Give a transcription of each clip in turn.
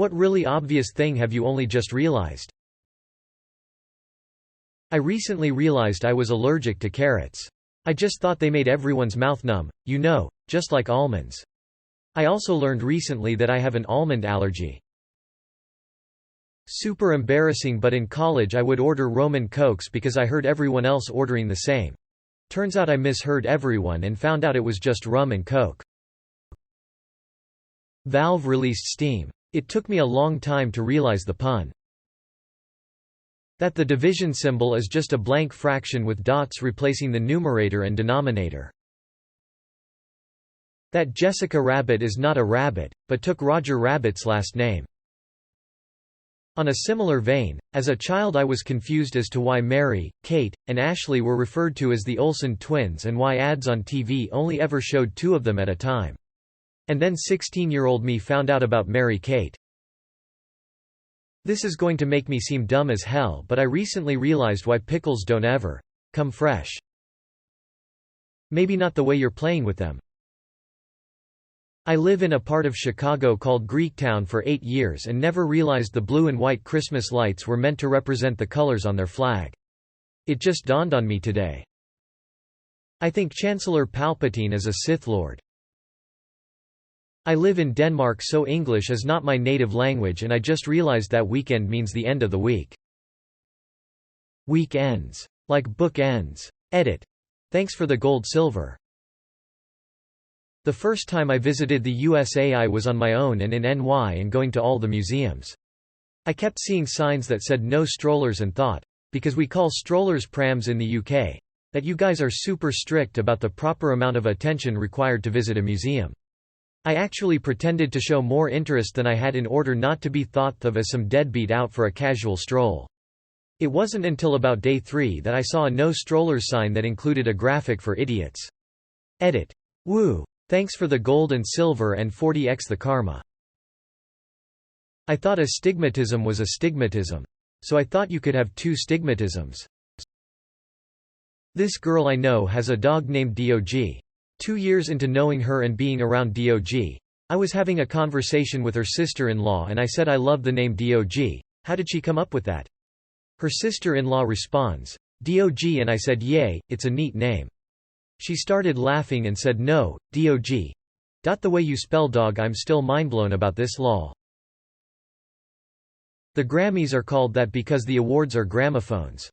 What really obvious thing have you only just realized? I recently realized I was allergic to carrots. I just thought they made everyone's mouth numb, just like almonds. I also learned recently that I have an almond allergy. Super embarrassing, but in college I would order rum and cokes because I heard everyone else ordering the same. Turns out I misheard everyone and found out it was just rum and coke. Valve released Steam. It took me a long time to realize the pun. That the division symbol is just a blank fraction with dots replacing the numerator and denominator. That Jessica Rabbit is not a rabbit, but took Roger Rabbit's last name. On a similar vein, as a child I was confused as to why Mary, Kate, and Ashley were referred to as the Olsen twins and why ads on TV only ever showed two of them at a time. And then 16-year-old me found out about Mary Kate. This is going to make me seem dumb as hell, but I recently realized why pickles don't ever come fresh. Maybe not the way you're playing with them. I live in a part of Chicago called Greektown for 8 years and never realized the blue and white Christmas lights were meant to represent the colors on their flag. It just dawned on me today. I think Chancellor Palpatine is a Sith Lord. I live in Denmark, so English is not my native language, and I just realized that weekend means the end of the week. Week ends. Like book ends. Edit. Thanks for the gold silver. The first time I visited the USA I was on my own and in NY and going to all the museums. I kept seeing signs that said no strollers and thought, because we call strollers prams in the UK, that you guys are super strict about the proper amount of attention required to visit a museum. I actually pretended to show more interest than I had in order not to be thought of as some deadbeat out for a casual stroll. It wasn't until about day 3 that I saw a no strollers sign that included a graphic for idiots. Edit. Woo! Thanks for the gold and silver and 40x the karma. I thought astigmatism was astigmatism. So I thought you could have 2 stigmatisms. This girl I know has a dog named Dog. 2 years into knowing her and being around Dog, I was having a conversation with her sister-in-law and I said I love the name Dog. How did she come up with that? Her sister-in-law responds, Dog, and I said yay, it's a neat name. She started laughing and said no, Dog. The way you spell dog, I'm still mindblown about this lol. The Grammys are called that because the awards are gramophones.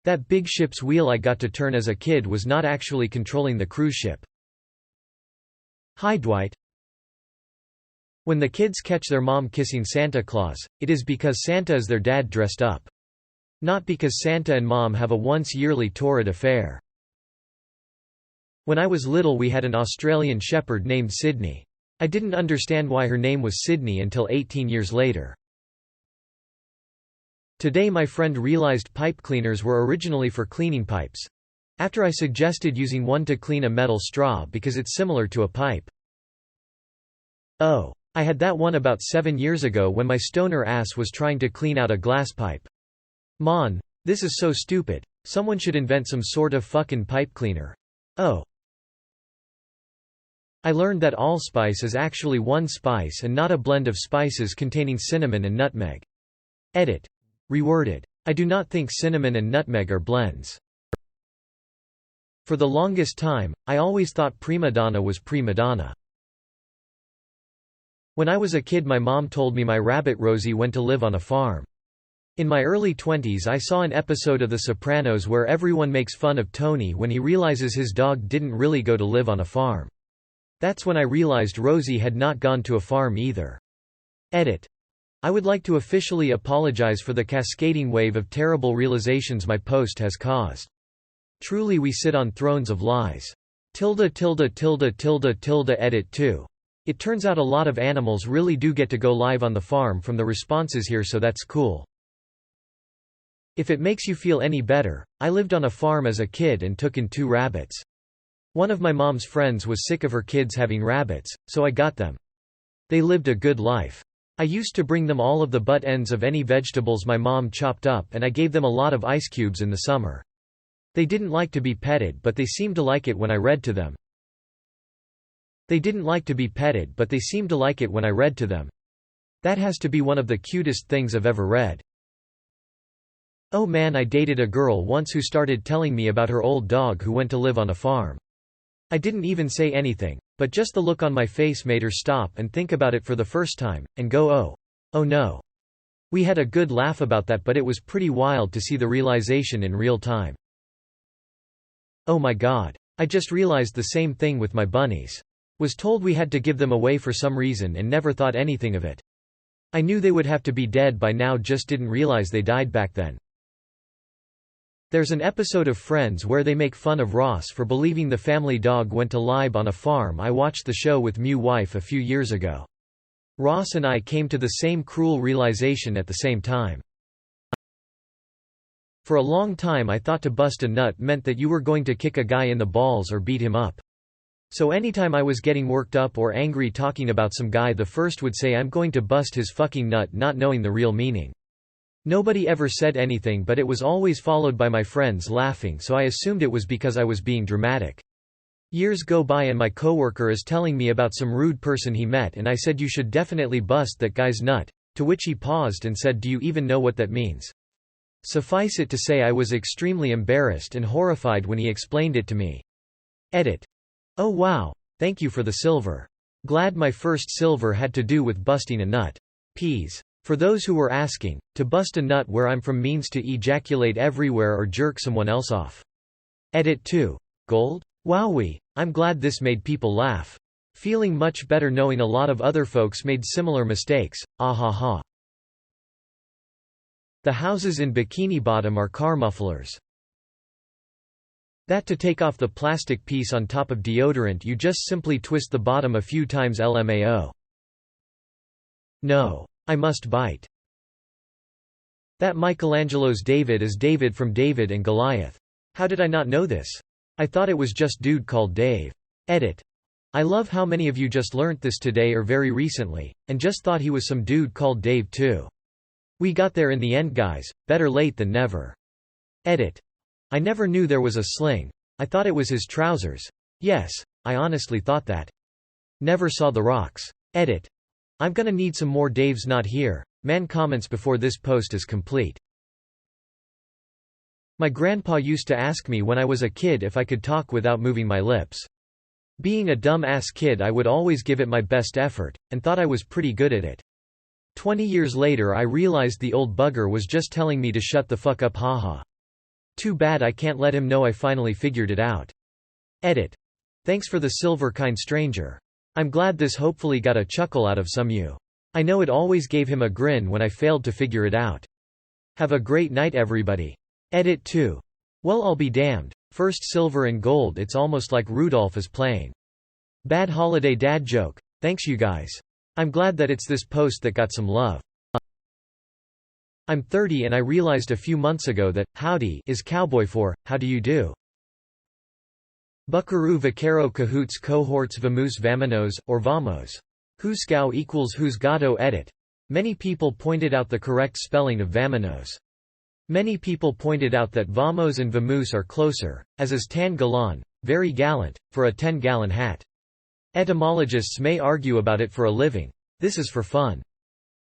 That big ship's wheel I got to turn as a kid was not actually controlling the cruise ship. Hi Dwight. When the kids catch their mom kissing Santa Claus, it is because Santa is their dad dressed up. Not because Santa and mom have a once-yearly torrid affair. When I was little we had an Australian shepherd named Sydney. I didn't understand why her name was Sydney until 18 years later. Today my friend realized pipe cleaners were originally for cleaning pipes. After I suggested using one to clean a metal straw because it's similar to a pipe. Oh. I had that one about 7 years ago when my stoner ass was trying to clean out a glass pipe. Mon, this is so stupid. Someone should invent some sort of fucking pipe cleaner. Oh. I learned that allspice is actually one spice and not a blend of spices containing cinnamon and nutmeg. Edit. Reworded. I do not think cinnamon and nutmeg are blends. For the longest time, I always thought prima donna was prima donna. When I was a kid my mom told me my rabbit Rosie went to live on a farm. In my early 20s I saw an episode of The Sopranos where everyone makes fun of Tony when he realizes his dog didn't really go to live on a farm. That's when I realized Rosie had not gone to a farm either. Edit. I would like to officially apologize for the cascading wave of terrible realizations my post has caused. Truly we sit on thrones of lies. Edit 2. It turns out a lot of animals really do get to go live on the farm from the responses here, so that's cool. If it makes you feel any better, I lived on a farm as a kid and took in 2 rabbits. One of my mom's friends was sick of her kids having rabbits, so I got them. They lived a good life. I used to bring them all of the butt ends of any vegetables my mom chopped up and I gave them a lot of ice cubes in the summer. They didn't like to be petted but they seemed to like it when I read to them. That has to be one of the cutest things I've ever read. Oh man, I dated a girl once who started telling me about her old dog who went to live on a farm. I didn't even say anything, but just the look on my face made her stop and think about it for the first time, and go, oh no. We had a good laugh about that, but it was pretty wild to see the realization in real time. Oh my god. I just realized the same thing with my bunnies. Was told we had to give them away for some reason and never thought anything of it. I knew they would have to be dead by now, just didn't realize they died back then. There's an episode of Friends where they make fun of Ross for believing the family dog went to live on a farm. I watched the show with Mew wife a few years ago. Ross and I came to the same cruel realization at the same time. For a long time I thought to bust a nut meant that you were going to kick a guy in the balls or beat him up. So anytime I was getting worked up or angry talking about some guy, the first would say I'm going to bust his fucking nut, not knowing the real meaning. Nobody ever said anything, but it was always followed by my friends laughing, so I assumed it was because I was being dramatic. Years go by and my coworker is telling me about some rude person he met, and I said you should definitely bust that guy's nut, to which he paused and said, do you even know what that means? Suffice it to say I was extremely embarrassed and horrified when he explained it to me. Edit. Oh wow, thank you for the silver. Glad my first silver had to do with busting a nut. Peas. For those who were asking, to bust a nut where I'm from means to ejaculate everywhere or jerk someone else off. Edit 2. Gold? Wowee, I'm glad this made people laugh. Feeling much better knowing a lot of other folks made similar mistakes, ah ha ha. The houses in Bikini Bottom are car mufflers. That to take off the plastic piece on top of deodorant you just simply twist the bottom a few times LMAO. No. I must bite. That Michelangelo's David is David from David and Goliath. How did I not know this? I thought it was just dude called Dave. Edit. I love how many of you just learnt this today or very recently, and just thought he was some dude called Dave too. We got there in the end guys, better late than never. Edit. I never knew there was a sling. I thought it was his trousers. Yes, I honestly thought that. Never saw the rocks. Edit. I'm gonna need some more Dave's not here. Man comments before this post is complete. My grandpa used to ask me when I was a kid if I could talk without moving my lips. Being a dumb-ass kid I would always give it my best effort, and thought I was pretty good at it. 20 years later I realized the old bugger was just telling me to shut the fuck up, haha. Too bad I can't let him know I finally figured it out. Edit. Thanks for the silver, kind stranger. I'm glad this hopefully got a chuckle out of some you. I know it always gave him a grin when I failed to figure it out. Have a great night everybody. Edit 2. Well, I'll be damned. First silver and gold, it's almost like Rudolph is playing. Bad holiday dad joke. Thanks you guys. I'm glad that it's this post that got some love. I'm 30 and I realized a few months ago that howdy is cowboy for how do you do. Buckaroo Vaquero Cahoots Cohorts Vamos Vamonos, or Vamos. Huscow equals Husgato. Edit. Many people pointed out the correct spelling of Vamonos. Many people pointed out that Vamos and Vamoose are closer, as is tan galon, very gallant, for a 10-gallon hat. Etymologists may argue about it for a living. This is for fun.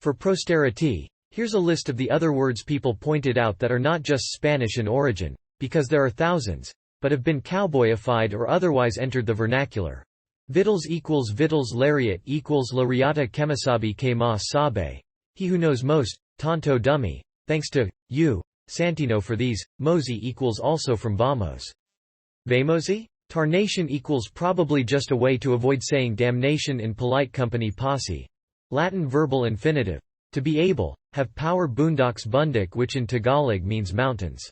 For posterity, here's a list of the other words people pointed out that are not just Spanish in origin, because there are thousands, but have been cowboyified or otherwise entered the vernacular. Vittles equals Vittles Lariat equals Lariata Kemisabi ke ma sabe. He who knows most, tonto dummy. Thanks to you, Santino for these. Mosey equals also from Vamos. Vamosi? Tarnation equals probably just a way to avoid saying damnation in polite company. Posse. Latin verbal infinitive. To be able, have power. Boondocks Bundik, which in Tagalog means mountains.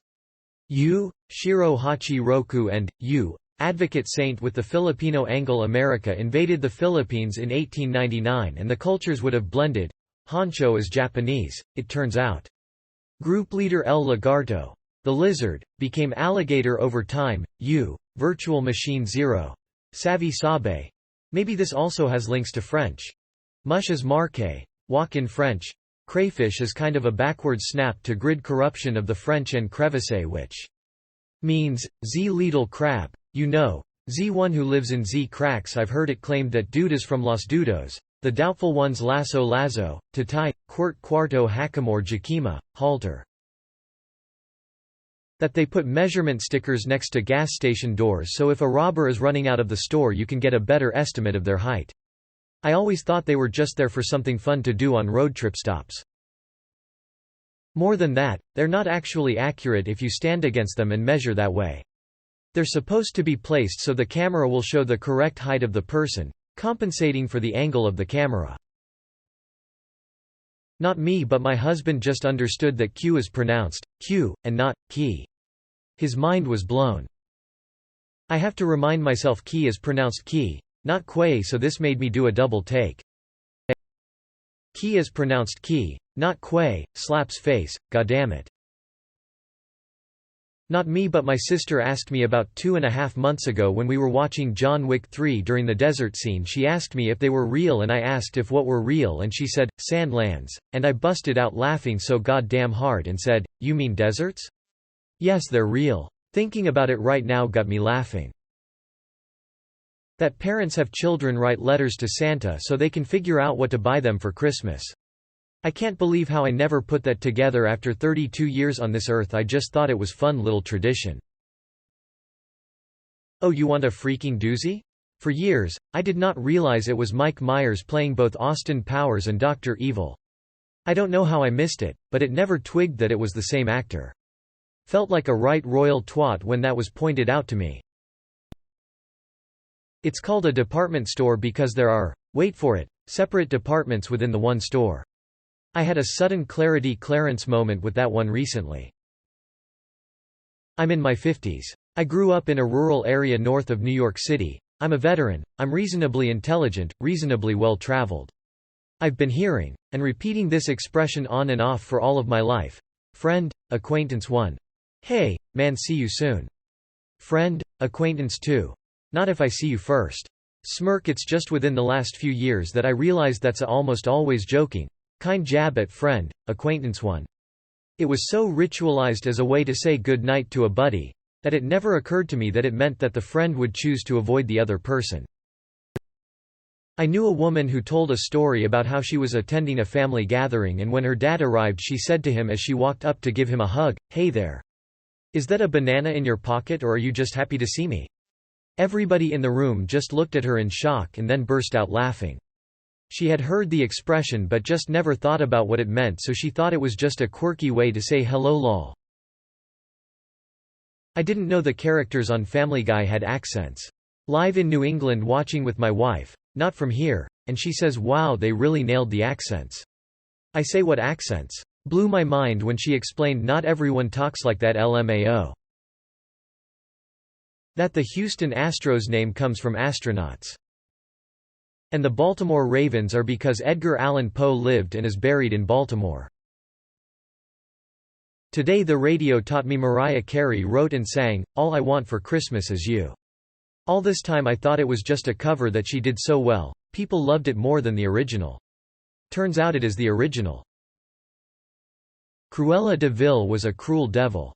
U, Shiro Hachi Roku and, U, advocate saint. With the Filipino Anglo-America invaded the Philippines in 1899 and the cultures would have blended. Honcho is Japanese, it turns out. Group leader El Lagarto. The lizard, became alligator over time. U, virtual machine 0. Savvy Sabe. Maybe this also has links to French. Mush is marque, walk in French. Crayfish is kind of a backwards snap to grid corruption of the French and crevasse, which means, Z Lidl crab. You know, Z one who lives in Z cracks. I've heard it claimed that dude is from Los Dudos, the doubtful ones lasso lazo, tatai, quirt quarto hackamore jakima, halter. That they put measurement stickers next to gas station doors so if a robber is running out of the store you can get a better estimate of their height. I always thought they were just there for something fun to do on road trip stops. More than that, they're not actually accurate if you stand against them and measure that way. They're supposed to be placed so the camera will show the correct height of the person, compensating for the angle of the camera. Not me, but my husband just understood that Q is pronounced Q, and not key. His mind was blown. I have to remind myself key is pronounced key, not quay, so this made me do a double take. Key is pronounced key, not quay, slaps face, goddamn. Not me, but my sister asked me about 2.5 months ago when we were watching John Wick 3 during the desert scene. She asked me if they were real and I asked if what were real and she said, sand lands, and I busted out laughing so goddamn hard and said, you mean deserts? Yes, they're real. Thinking about it right now got me laughing. That parents have children write letters to Santa so they can figure out what to buy them for Christmas. I can't believe how I never put that together after 32 years on this earth. I just thought it was fun little tradition. Oh, you want a freaking doozy? For years, I did not realize it was Mike Myers playing both Austin Powers and Dr. Evil. I don't know how I missed it, but it never twigged that it was the same actor. Felt like a right royal twat when that was pointed out to me. It's called a department store because there are, wait for it, separate departments within the one store. I had a sudden clarence moment with that one recently. I'm in my 50s. I grew up in a rural area north of New York City. I'm a veteran, I'm reasonably intelligent, reasonably well-traveled. I've been hearing, and repeating this expression on and off for all of my life. Friend, acquaintance 1. Hey, man, see you soon. Friend, acquaintance 2. Not if I see you first. Smirk. It's just within the last few years that I realized that's a almost always joking, kind jab at friend, acquaintance 1. It was so ritualized as a way to say good night to a buddy, that it never occurred to me that it meant that the friend would choose to avoid the other person. I knew a woman who told a story about how she was attending a family gathering and when her dad arrived she said to him as she walked up to give him a hug, "Hey there. Is that a banana in your pocket or are you just happy to see me?" Everybody in the room just looked at her in shock and then burst out laughing. She had heard the expression but just never thought about what it meant, so she thought it was just a quirky way to say hello lol. I didn't know the characters on Family Guy had accents. Live in New England watching with my wife, not from here, and she says wow, they really nailed the accents. I say what accents? Blew my mind when she explained not everyone talks like that LMAO. That the Houston Astros name comes from astronauts. And the Baltimore Ravens are because Edgar Allan Poe lived and is buried in Baltimore. Today the radio taught me Mariah Carey wrote and sang, "All I Want for Christmas Is You." All this time I thought it was just a cover that she did so well, people loved it more than the original. Turns out it is the original. Cruella de Vil was a cruel devil.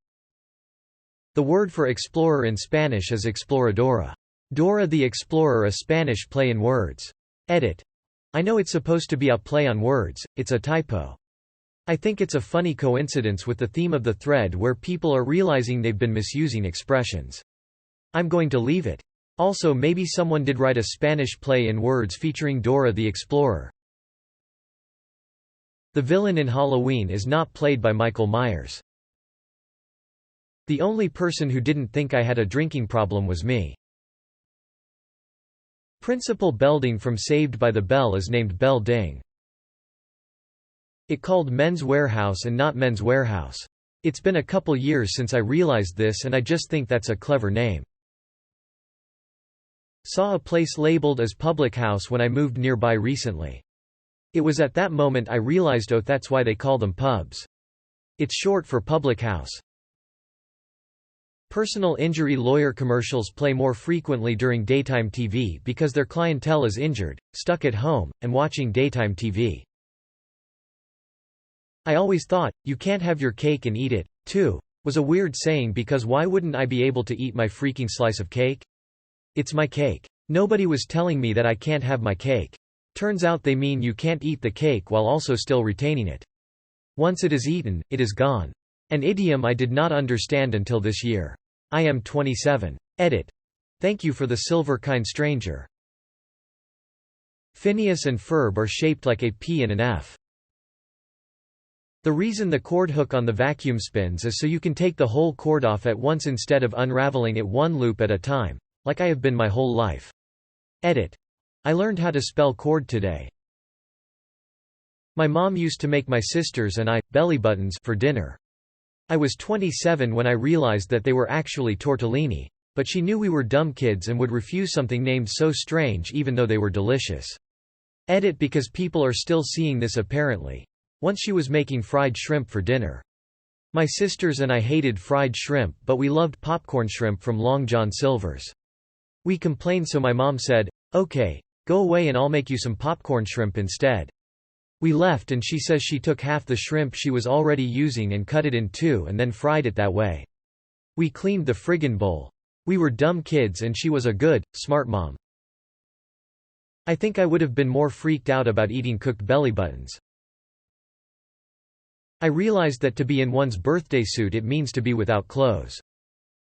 The word for explorer in Spanish is exploradora. Dora the Explorer, a Spanish play in words. Edit. I know it's supposed to be a play on words, it's a typo. I think it's a funny coincidence with the theme of the thread where people are realizing they've been misusing expressions. I'm going to leave it. Also, maybe someone did write a Spanish play in words featuring Dora the Explorer. The villain in Halloween is not played by Michael Myers. The only person who didn't think I had a drinking problem was me. Principal Belding from Saved by the Bell is named Bell Ding. It called Men's Warehouse and not Men's Warehouse. It's been a couple years since I realized this and I just think that's a clever name. Saw a place labeled as Public House when I moved nearby recently. It was at that moment I realized, oh, that's why they call them pubs. It's short for public house. Personal injury lawyer commercials play more frequently during daytime TV because their clientele is injured, stuck at home, and watching daytime TV. I always thought, you can't have your cake and eat it, too, was a weird saying because why wouldn't I be able to eat my freaking slice of cake? It's my cake. Nobody was telling me that I can't have my cake. Turns out they mean you can't eat the cake while also still retaining it. Once it is eaten, it is gone. An idiom I did not understand until this year. I am 27. Edit. Thank you for the silver kind stranger. Phineas and Ferb are shaped like a P and an F. The reason the cord hook on the vacuum spins is so you can take the whole cord off at once instead of unraveling it one loop at a time, like I have been my whole life. Edit. I learned how to spell cord today. My mom used to make my sisters and I belly buttons for dinner. I was 27 when I realized that they were actually tortellini, but she knew we were dumb kids and would refuse something named so strange even though they were delicious. Edit because people are still seeing this apparently. Once she was making fried shrimp for dinner. My sisters and I hated fried shrimp but we loved popcorn shrimp from Long John Silver's. We complained so my mom said, "Okay, go away and I'll make you some popcorn shrimp instead." We left and she says she took half the shrimp she was already using and cut it in two and then fried it that way. We cleaned the friggin' bowl. We were dumb kids and she was a good, smart mom. I think I would have been more freaked out about eating cooked belly buttons. I realized that to be in one's birthday suit it means to be without clothes.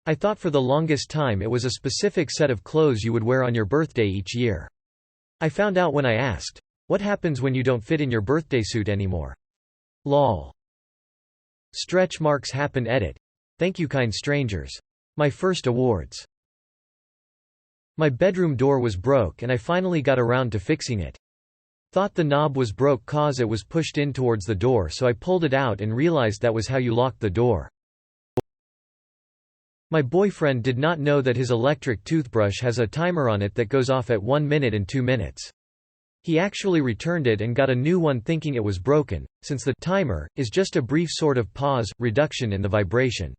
I thought for the longest time it was a specific set of clothes you would wear on your birthday each year. I found out when I asked, what happens when you don't fit in your birthday suit anymore? Lol. Stretch marks happen. Edit. Thank you kind strangers. My first awards. My bedroom door was broke and I finally got around to fixing it. Thought the knob was broke cause it was pushed in towards the door so I pulled it out and realized that was how you locked the door. My boyfriend did not know that his electric toothbrush has a timer on it that goes off at 1 minute and 2 minutes. He actually returned it and got a new one thinking it was broken, since the timer is just a brief sort of pause, reduction in the vibration.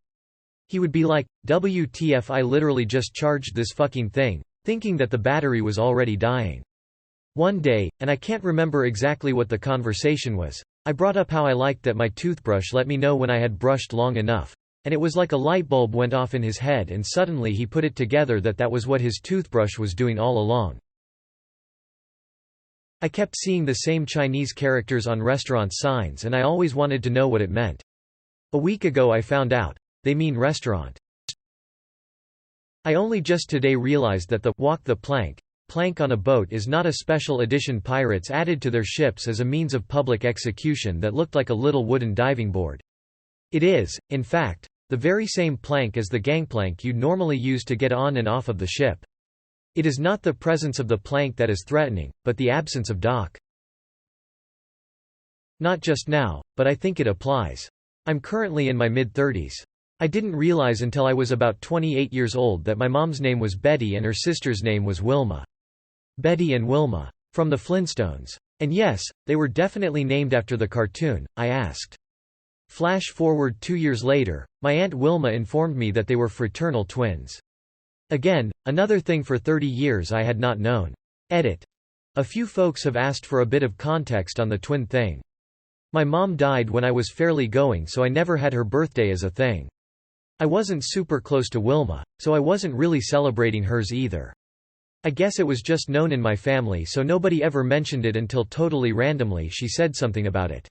He would be like, WTF, I literally just charged this fucking thing, thinking that the battery was already dying. One day, and I can't remember exactly what the conversation was, I brought up how I liked that my toothbrush let me know when I had brushed long enough, and it was like a light bulb went off in his head and suddenly he put it together that that was what his toothbrush was doing all along. I kept seeing the same Chinese characters on restaurant signs and I always wanted to know what it meant. A week ago I found out. They mean restaurant. I only just today realized that the walk the plank on a boat is not a special edition pirates added to their ships as a means of public execution that looked like a little wooden diving board. It is, in fact, the very same plank as the gangplank you'd normally use to get on and off of the ship. It is not the presence of the plank that is threatening, but the absence of dock. Not just now, but I think it applies. I'm currently in my mid-30s. I didn't realize until I was about 28 years old that my mom's name was Betty and her sister's name was Wilma. Betty and Wilma. From the Flintstones. And yes, they were definitely named after the cartoon, I asked. Flash forward 2 years later, my Aunt Wilma informed me that they were fraternal twins. Again, another thing for 30 years I had not known. Edit. A few folks have asked for a bit of context on the twin thing. My mom died when I was fairly going so I never had her birthday as a thing. I wasn't super close to Wilma, so I wasn't really celebrating hers either. I guess it was just known in my family so nobody ever mentioned it until totally randomly she said something about it.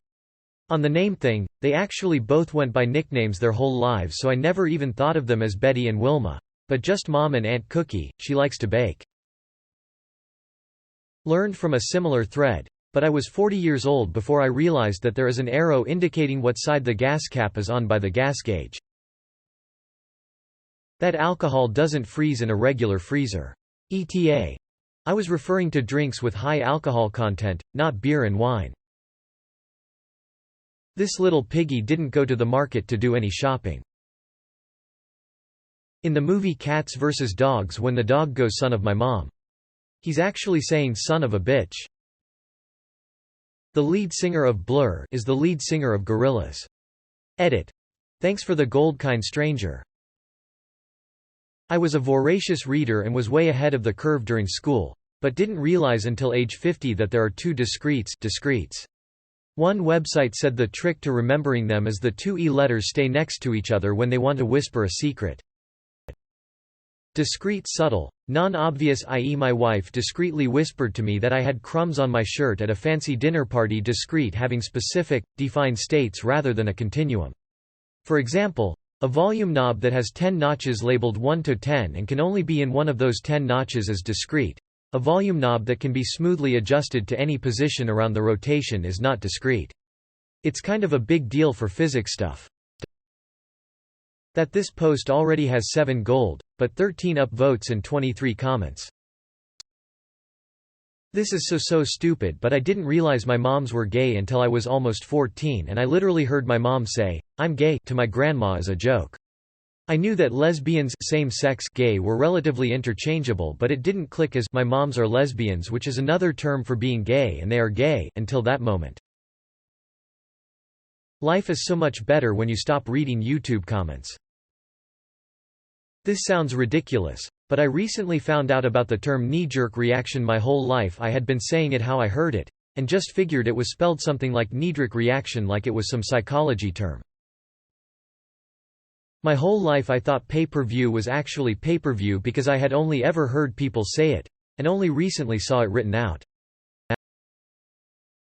On the name thing, they actually both went by nicknames their whole lives so I never even thought of them as Betty and Wilma, but just Mom and Aunt Cookie, she likes to bake. Learned from a similar thread, but I was 40 years old before I realized that there is an arrow indicating what side the gas cap is on by the gas gauge. That alcohol doesn't freeze in a regular freezer. ETA. I was referring to drinks with high alcohol content, not beer and wine. This little piggy didn't go to the market to do any shopping. In the movie Cats vs. Dogs when the dog goes son of my mom. He's actually saying son of a bitch. The lead singer of Blur is the lead singer of Gorillaz. Edit. Thanks for the gold kind stranger. I was a voracious reader and was way ahead of the curve during school, but didn't realize until age 50 that there are two discretes. One website said the trick to remembering them is the two E letters stay next to each other when they want to whisper a secret. Discreet subtle, non-obvious, i.e. my wife discreetly whispered to me that I had crumbs on my shirt at a fancy dinner party. Discrete having specific, defined states rather than a continuum. For example, a volume knob that has 10 notches labeled 1 to 10 and can only be in one of those 10 notches is discrete. A volume knob that can be smoothly adjusted to any position around the rotation is not discrete. It's kind of a big deal for physics stuff. That this post already has 7 gold, but 13 upvotes and 23 comments. This is so stupid, but I didn't realize my moms were gay until I was almost 14 and I literally heard my mom say, "I'm gay," to my grandma as a joke. I knew that lesbians, same-sex gay were relatively interchangeable, but it didn't click as my moms are lesbians, which is another term for being gay, and they are gay, until that moment. Life is so much better when you stop reading YouTube comments. This sounds ridiculous, but I recently found out about the term knee-jerk reaction. My whole life I had been saying it how I heard it, and just figured it was spelled something like knee-jerk reaction, like it was some psychology term. My whole life I thought pay-per-view was actually pay-per-view because I had only ever heard people say it, and only recently saw it written out.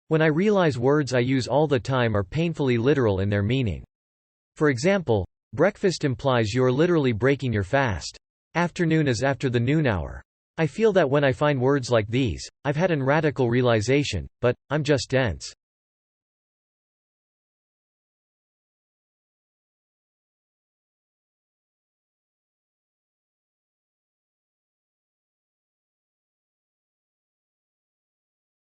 When I realize words I use all the time are painfully literal in their meaning. For example, breakfast implies you're literally breaking your fast. Afternoon is after the noon hour. I feel that when I find words like these, I've had an radical realization, but I'm just dense.